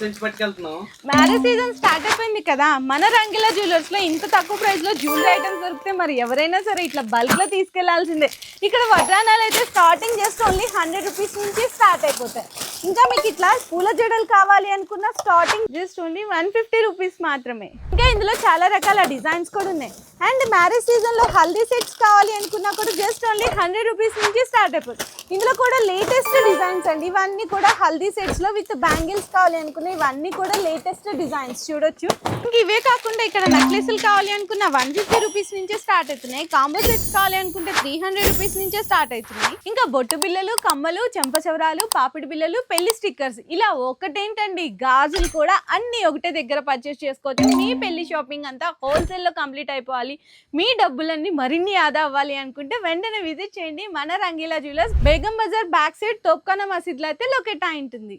నుంచి పట్టుకెళ్తున్నావు? Marriage season start అయిపోయింది కదా, మన రంగిలా జ్యువెలర్స్ లో ఇంత తక్కువ ప్రైస్ లో జ్యువెలరీ ఐటమ్స్ దొరికితే మరి ఎవరైనా సరే ఇట్లా బల్క్ లో తీసుకెళ్లాల్సిందే. ఇక్కడ వడ్రానాలు అయితే స్టార్టింగ్ జస్ట్ ఓన్లీ 100 రూపీస్ నుంచి స్టార్ట్ అయిపోతాయి. ఇంకా మీకు ఇట్లా పూల జడలు కావాలి అనుకున్న స్టార్టింగ్ జస్ట్ ఓన్లీ 150 రూపీస్ మాత్రమే. ఇంకా ఇందులో చాలా రకాల డిజైన్స్ కూడా ఉన్నాయి. అండ్ మ్యారేజ్ సీజన్ లో హల్దీ సెట్స్ కావాలి అనుకున్నా కూడా జస్ట్ ఓన్లీ 100 రూపీస్ నుంచి స్టార్ట్ అయిపోతుంది. ఇందులో కూడా లేటెస్ట్ డిజైన్స్ అండి, ఇవన్నీ కూడా హల్దీ సెట్స్ లో విత్ బ్యాంగిల్స్ కావాలి అనుకున్న ఇవన్నీ కూడా లేటెస్ట్ డిజైన్స్ చూడొచ్చు. ఇంక ఇవే కాకుండా ఇక్కడ నెక్లెస్లు కావాలి అనుకున్న 150 రూపీస్ నుంచే స్టార్ట్ అవుతున్నాయి. కాంబో సెట్స్ కావాలి అనుకుంటే 300 రూపీస్ నుంచే స్టార్ట్ అవుతున్నాయి. ఇంకా బొట్టు బిల్లలు, కమ్మలు, చెంపచవరాలు, పాపిడి బిల్లలు, పెళ్లి స్టిక్కర్స్ ఇలా ఒకటేంటండి గాజులు కూడా అన్ని ఒకటే దగ్గర పర్చేస్ చేసుకోవచ్చు. మీ పెళ్లి షాపింగ్ అంతా హోల్సేల్ లో కంప్లీట్ అయిపోవాలి, మీ డబ్బులన్నీ మరిన్ని ఆదా అవ్వాలి అనుకుంటే వెంటనే విజిట్ చేయండి మన Rangeela jewellers. Begum Bazaar back side Topkhana మసీద్ లో అయితే లొకేట్ అయి ఉంటుంది.